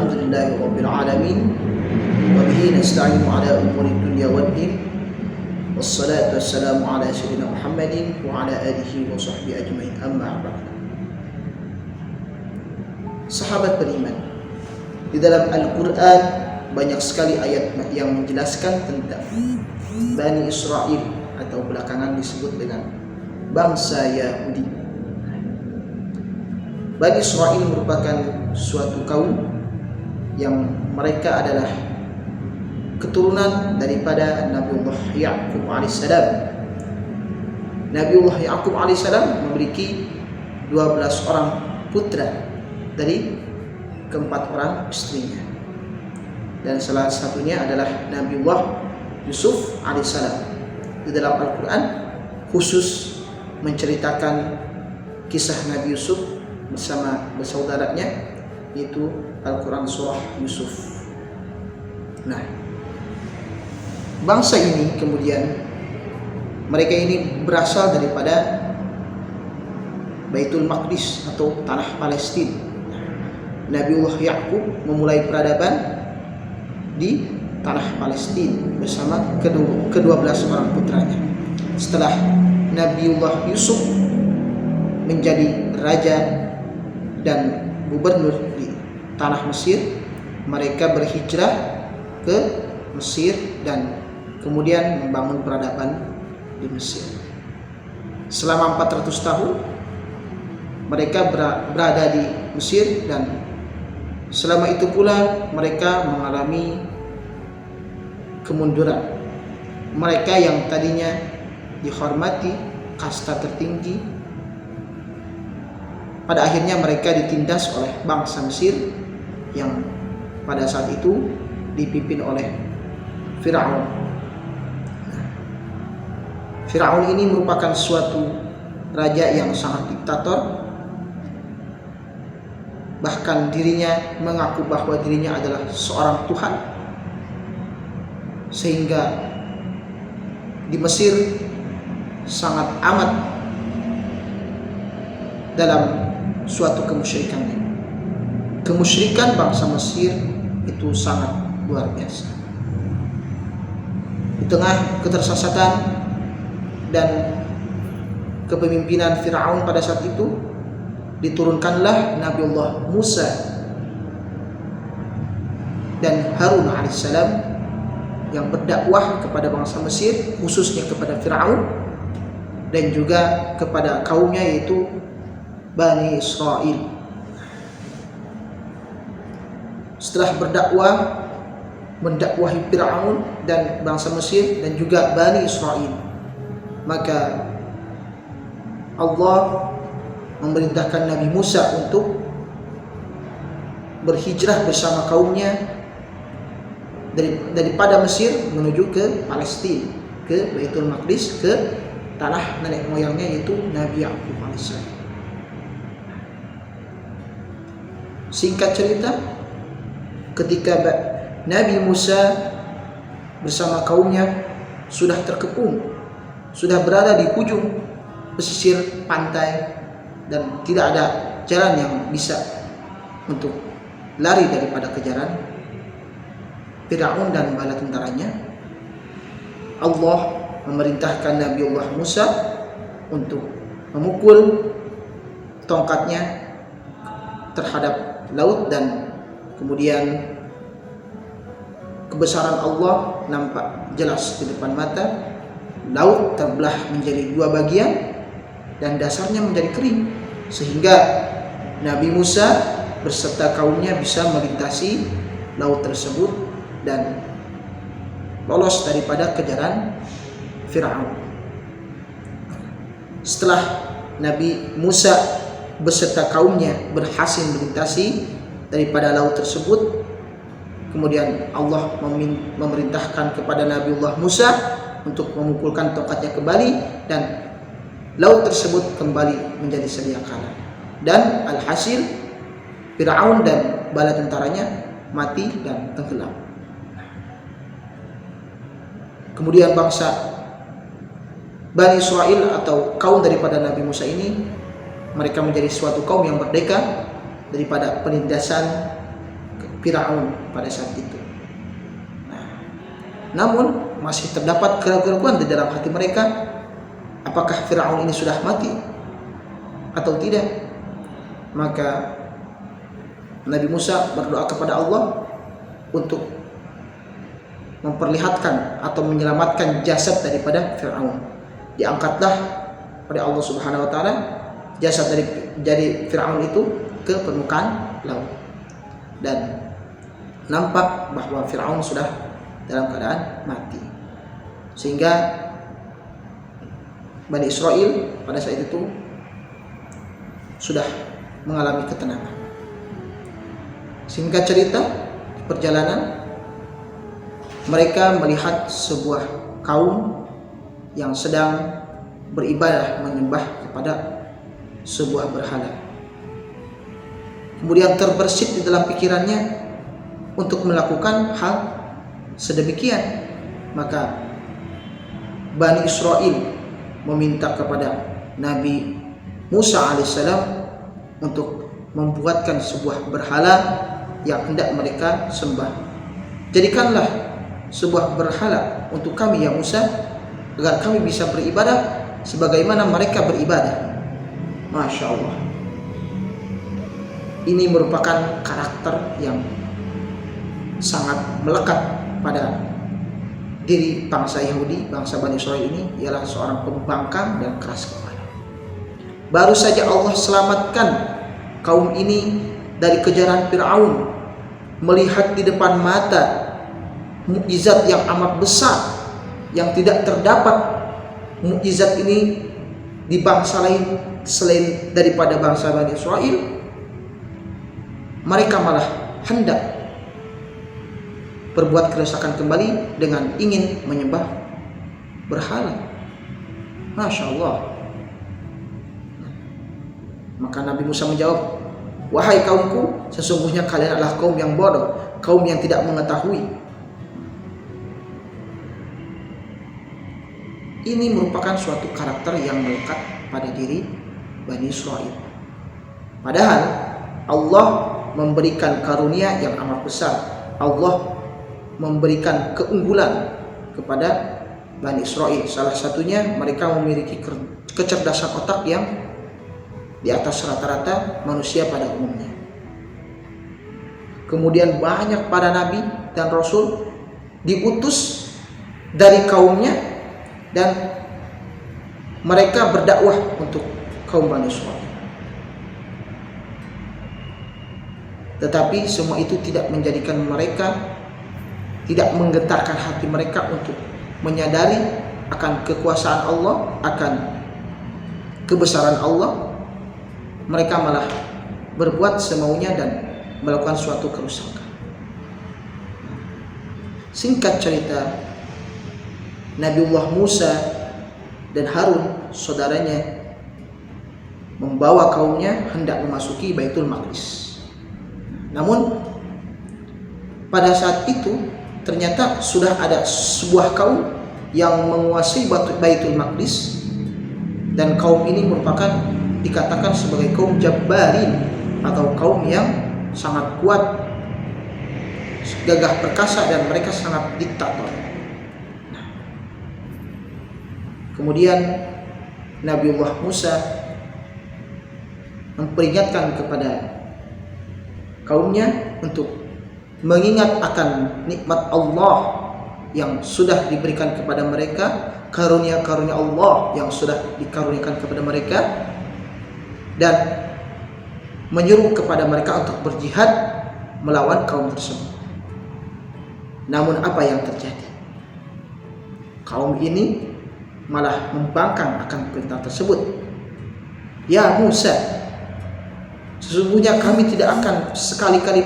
Alhamdulillahi Rabbil Alamin. Wa bihi nasta'inu ala umuri dunya waddin. Wassalatu wassalamu ala sayyidina Muhammadin wa ala alihi wa sahbihi ajma'in. Amma ba'd. Sahabat beriman, di dalam Al-Quran banyak sekali ayat yang menjelaskan tentang Bani Israel atau belakangan disebut dengan bangsa Yahudi. Bani Israel merupakan suatu kaum yang mereka adalah keturunan daripada Nabiullah Ya'qub alaihissalam. Nabiullah Ya'qub alaihissalam memiliki 12 orang putra dari keempat orang istrinya. Dan salah satunya adalah Nabiullah Yusuf alaihissalam. Di dalam Al-Quran khusus menceritakan kisah Nabi Yusuf bersama bersaudaranya, yaitu Al-Quran surah Yusuf. Nah, bangsa ini kemudian mereka ini berasal daripada Baitul Maqdis atau tanah Palestina. Nabiullah Ya'qub memulai peradaban di tanah Palestina bersama ke-12 orang putranya. Setelah Nabiullah Yusuf menjadi raja dan gubernur di tanah Mesir, mereka berhijrah ke Mesir dan kemudian membangun peradaban di Mesir. Selama 400 tahun mereka berada di Mesir, dan selama itu pula mereka mengalami kemunduran. Mereka yang tadinya dihormati, kasta tertinggi, pada akhirnya mereka ditindas oleh bangsa Mesir yang pada saat itu dipimpin oleh Fir'aun. Fir'aun ini merupakan suatu raja yang sangat diktator. Bahkan dirinya mengaku bahwa dirinya adalah seorang Tuhan, sehingga di Mesir sangat amat dalam suatu kemusyrikannya. Kemusyrikan bangsa Mesir itu sangat luar biasa. Di tengah ketersesatan dan kepemimpinan Fir'aun pada saat itu, diturunkanlah Nabiullah Musa dan Harun alaihissalam yang berdakwah kepada bangsa Mesir, khususnya kepada Fir'aun dan juga kepada kaumnya, yaitu Bani Israel. Setelah berdakwah, mendakwahi Fir'aun dan bangsa Mesir dan juga Bani Israel, maka Allah memerintahkan Nabi Musa untuk berhijrah bersama kaumnya daripada Mesir menuju ke Palestina, ke Baitul Maqdis, ke tanah nenek moyangnya, yaitu Nabi Ya'qub alaihissalam. Singkat cerita, ketika Nabi Musa bersama kaumnya sudah terkepung, sudah berada di ujung pesisir pantai dan tidak ada jalan yang bisa untuk lari daripada kejaran Fir'aun dan bala tentaranya, Allah memerintahkan Nabiullah Musa untuk memukul tongkatnya terhadap laut, dan kemudian kebesaran Allah nampak jelas di depan mata. Laut terbelah menjadi dua bagian dan dasarnya menjadi kering, sehingga Nabi Musa beserta kaumnya bisa melintasi laut tersebut dan lolos daripada kejaran Fir'aun. Setelah Nabi Musa beserta kaumnya berhasil melintasi daripada laut tersebut, kemudian Allah memerintahkan kepada Nabiullah Musa untuk memukulkan tongkatnya kembali, dan laut tersebut kembali menjadi sedia kala. Dan alhasil Fir'aun dan bala tentaranya mati dan tenggelam. Kemudian bangsa Bani Israel atau kaum daripada Nabi Musa ini, mereka menjadi suatu kaum yang merdeka daripada penindasan Firaun pada saat itu. Namun masih terdapat keraguan di dalam hati mereka, apakah Firaun ini sudah mati atau tidak. Maka Nabi Musa berdoa kepada Allah untuk memperlihatkan atau menyelamatkan jasad daripada Firaun. Diangkatlah oleh Allah Subhanahu wa taala jasad dari Firaun itu ke permukaan laut, dan nampak bahwa Firaun sudah dalam keadaan mati, sehingga Bani Israel pada saat itu sudah mengalami ketenangan. Singkat cerita, perjalanan mereka melihat sebuah kaum yang sedang beribadah menyembah kepada sebuah berhala. Kemudian terbersit di dalam pikirannya untuk melakukan hal sedemikian. Maka Bani Israel meminta kepada Nabi Musa alaihissalam untuk membuatkan sebuah berhala yang hendak mereka sembah. Jadikanlah sebuah berhala untuk kami ya Musa, agar kami bisa beribadah sebagaimana mereka beribadah. Masya Allah. Ini merupakan karakter yang sangat melekat pada diri bangsa Yahudi, bangsa Bani Israel ini, ialah seorang pembangkang dan keras kepala. Baru saja Allah selamatkan kaum ini dari kejaran Firaun, melihat di depan mata mukjizat yang amat besar yang tidak terdapat mukjizat ini di bangsa lain selain daripada bangsa Bani Israel. Mereka malah hendak berbuat kerusakan kembali dengan ingin menyembah berhala. Masya Allah. Maka Nabi Musa menjawab, wahai kaumku, sesungguhnya kalian adalah kaum yang bodoh, kaum yang tidak mengetahui. Ini merupakan suatu karakter yang melekat pada diri Bani Israel. Padahal Allah memberikan karunia yang amat besar. Allah memberikan keunggulan kepada Bani Israel. Salah satunya mereka memiliki kecerdasan otak yang di atas rata-rata manusia pada umumnya. Kemudian banyak para nabi dan rasul diutus dari kaumnya, dan mereka berdakwah untuk kaum Bani Israel. Tetapi semua itu tidak menjadikan mereka, tidak menggetarkan hati mereka untuk menyadari akan kekuasaan Allah, akan kebesaran Allah. Mereka malah berbuat semaunya dan melakukan suatu kerusakan. Singkat cerita, Nabiullah Musa dan Harun, saudaranya, membawa kaumnya hendak memasuki Baitul Maqdis. Namun pada saat itu ternyata sudah ada sebuah kaum yang menguasai Baitul Maqdis, dan kaum ini merupakan dikatakan sebagai kaum Jabbarin atau kaum yang sangat kuat, gagah perkasa, dan mereka sangat diktator. Kemudian Nabiullah Musa memperingatkan kepada kaumnya untuk mengingat akan nikmat Allah yang sudah diberikan kepada mereka, karunia-karunia Allah yang sudah dikaruniakan kepada mereka, dan menyuruh kepada mereka untuk berjihad melawan kaum tersebut. Namun apa yang terjadi? Kaum ini malah membangkang akan perintah tersebut. Ya Musa, sesungguhnya kami tidak akan sekali-kali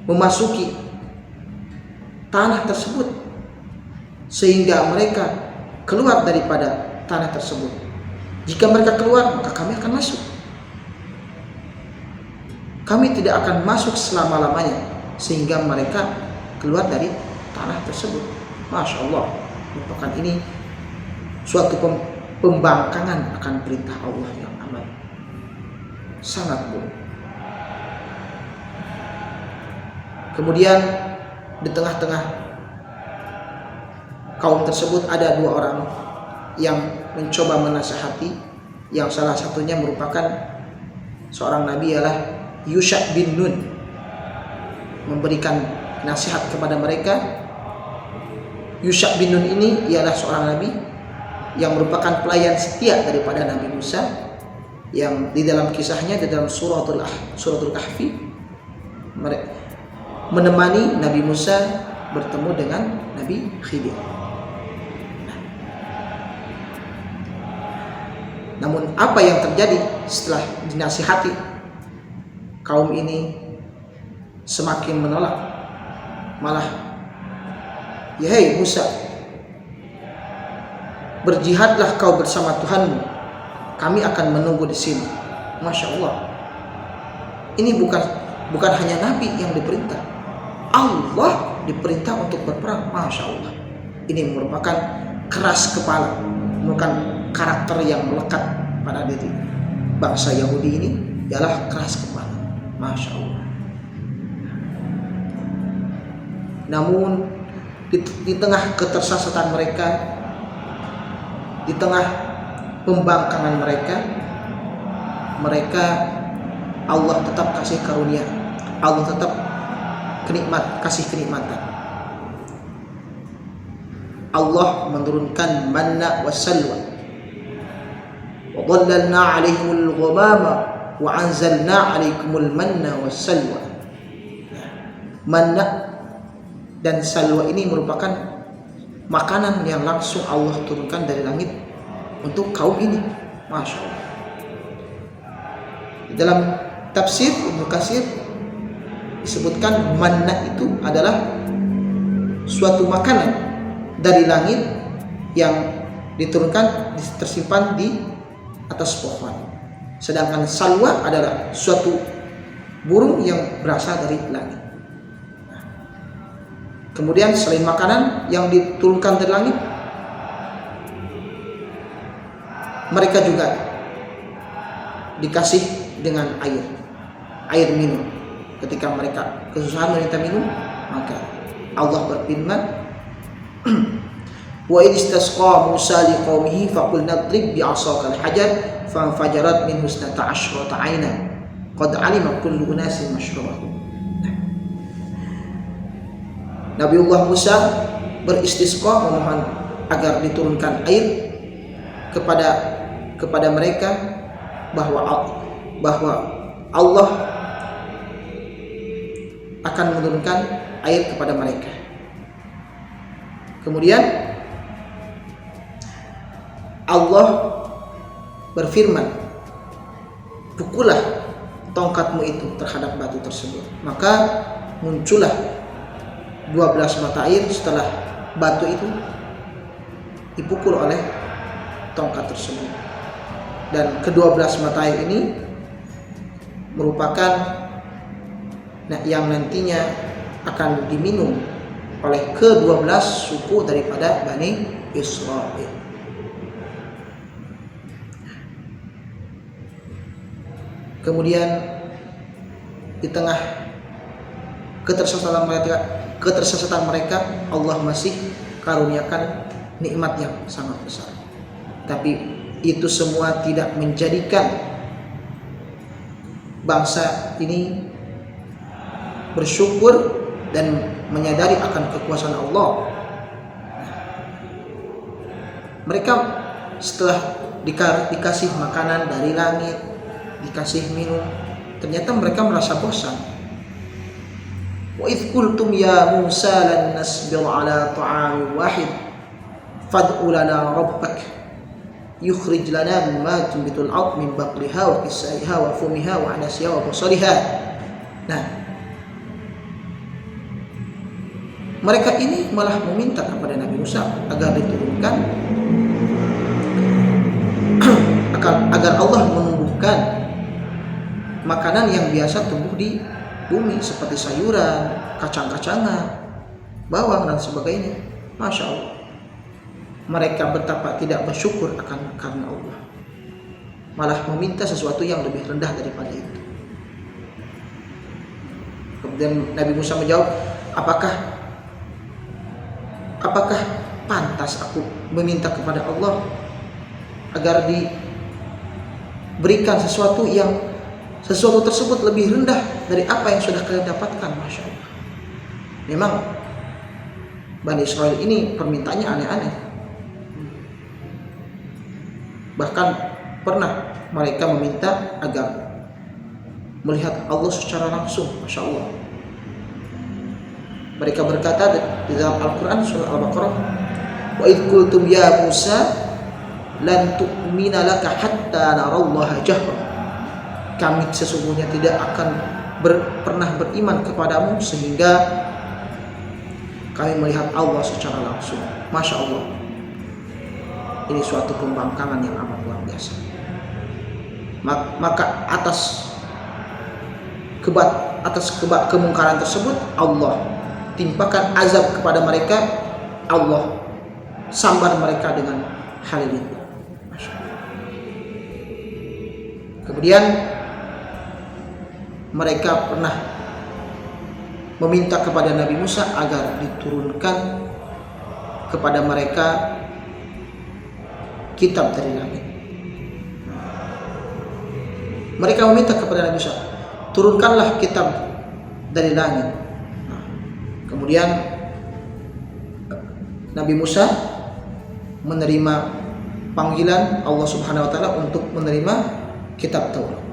memasuki tanah tersebut sehingga mereka keluar daripada tanah tersebut. Jika mereka keluar, maka kami akan masuk. Kami tidak akan masuk selama-lamanya sehingga mereka keluar dari tanah tersebut. Masya Allah, merupakan ini suatu pembangkangan akan perintah Allah yang amat sangat buruk. Kemudian di tengah-tengah kaum tersebut ada 2 orang yang mencoba menasihati, yang salah satunya merupakan seorang nabi, ialah Yusha bin Nun, memberikan nasihat kepada mereka. Yusha bin Nun ini ialah seorang nabi yang merupakan pelayan setia daripada Nabi Musa, yang di dalam kisahnya di dalam suratul Kahfi menemani Nabi Musa bertemu dengan Nabi Khidir. Namun apa yang terjadi setelah dinasihati, kaum ini semakin menolak. Malah, ya hei Musa, berjihadlah kau bersama Tuhanmu, kami akan menunggu di sini. Masya Allah, ini bukan hanya Nabi yang diperintah, Allah diperintah untuk berperang. Masya Allah, ini merupakan keras kepala, merupakan karakter yang melekat pada diri bangsa Yahudi ini, ialah keras kepala. Masya Allah. Namun di tengah ketersesatan mereka, di tengah pembangkangan mereka Allah tetap kasih karunia, Allah tetap kasih kenikmatan. Allah menurunkan manna wassalwa, wa dhallalna 'alaihimul ghamama wa anzalna 'alaikumul manna wassalwa. Manna dan salwa ini merupakan makanan yang langsung Allah turunkan dari langit untuk kaum ini. Masya Allah. Dalam tafsir Ibnu Katsir disebutkan manna itu adalah suatu makanan dari langit yang diturunkan, tersimpan di atas pohon. Sedangkan salwa adalah suatu burung yang berasal dari langit. Kemudian selain makanan yang diturunkan dari langit, mereka juga dikasih dengan air minum. Ketika mereka kesusahan meminta minum, maka Allah berfirman, wa idh istasqa Musa liqaumihi faqulna idrib bi'asakal hajar fanfajarat minhu 12 'aynan qad 'alima kullu unasin mashrabahum. Nabiullah Musa beristisqa, memohon agar diturunkan air kepada mereka, bahwa Allah akan menurunkan air kepada mereka. Kemudian Allah berfirman, pukullah tongkatmu itu terhadap batu tersebut. Maka muncullah 12 mata air setelah batu itu dipukul oleh tongkat tersebut. Dan ke-12 mata air ini merupakan yang nantinya akan diminum oleh ke-12 suku daripada Bani Israel. Kemudian di tengah ketersesatan mereka, Allah masih karuniakan nikmat yang sangat besar. Tapi itu semua tidak menjadikan bangsa ini bersyukur dan menyadari akan kekuasaan Allah. Mereka setelah dikasih makanan dari langit, dikasih minum, ternyata mereka merasa bosan. Wa idh qultum ya Musa lan nasbir ala ta'amin wahid fad'u lana rabbak yukhrij lana mimma tunbitul ard min baqliha wa qissaiha wa fumiha wa anasiha wa basaliha. Nah, mereka ini malah meminta kepada Nabi Musa agar diturunkan agar Allah menumbuhkan makanan yang biasa tumbuh di bumi seperti sayuran, kacang-kacangan, bawang dan sebagainya. Masya Allah, mereka betapa tidak bersyukur akan karena Allah, malah meminta sesuatu yang lebih rendah daripada itu. Kemudian Nabi Musa menjawab, apakah pantas aku meminta kepada Allah agar diberikan sesuatu tersebut lebih rendah dari apa yang sudah kalian dapatkan? Masya Allah. Memang Bani Israel ini permintaannya aneh-aneh. Bahkan pernah mereka meminta agar melihat Allah secara langsung. Masya Allah. Mereka berkata di dalam Al-Quran surah Al-Baqarah, wa idh qultum ya Musa lan tu'mina laka hatta narallaha jahra. Kami sesungguhnya tidak akan pernah beriman kepadamu sehingga kami melihat Allah secara langsung. Masya Allah. Ini suatu pembangkangan yang amat luar biasa. Maka atas kemungkaran tersebut Allah timpakan azab kepada mereka. Allah sambar mereka dengan hal ini. Kemudian mereka pernah meminta kepada Nabi Musa agar diturunkan kepada mereka kitab dari langit. Mereka meminta kepada Nabi Musa, turunkanlah kitab dari langit. Kemudian Nabi Musa menerima panggilan Allah Subhanahu wa taala untuk menerima kitab Taurat.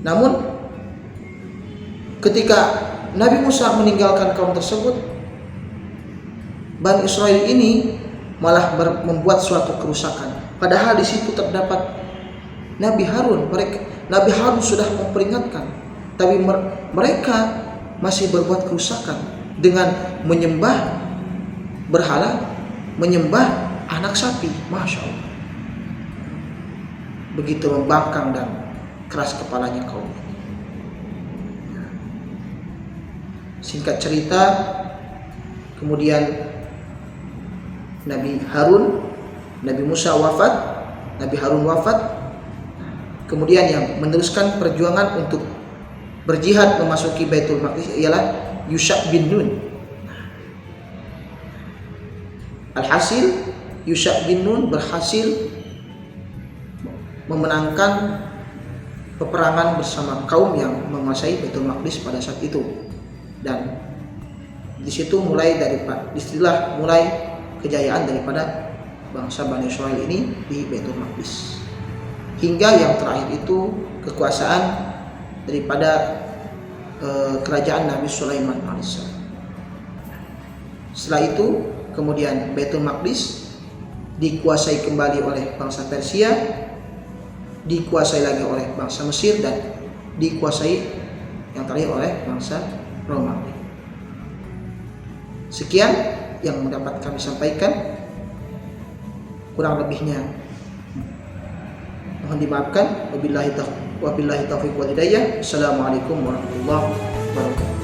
Namun ketika Nabi Musa meninggalkan kaum tersebut, Bani Israel ini malah membuat suatu kerusakan. Padahal di situ terdapat Nabi Harun. Nabi Harun sudah memperingatkan, tapi mereka masih berbuat kerusakan dengan menyembah berhala, menyembah anak sapi. Masya Allah. Begitu membangkang dan keras kepalanya kaum ini. Singkat cerita, kemudian Nabi Musa wafat, Nabi Harun wafat. Kemudian yang meneruskan perjuangan untuk berjihad memasuki Baitul Maqdis ialah Yusha bin Nun. Alhasil Yusha bin Nun berhasil memenangkan peperangan bersama kaum yang menguasai Baitul Maqdis pada saat itu. Dan di situ mulai kejayaan daripada bangsa Bani Israel ini di Baitul Maqdis. Hingga yang terakhir itu kekuasaan daripada kerajaan Nabi Sulaiman alaihissalam. Setelah itu kemudian Baitul Maqdis dikuasai kembali oleh bangsa Persia, dikuasai lagi oleh bangsa Mesir, dan dikuasai yang terakhir oleh bangsa Romawi. Sekian yang dapat kami sampaikan, kurang lebihnya mohon dimaafkan. Wabillahi taufiq wal hidayah. Assalamualaikum warahmatullahi wabarakatuh.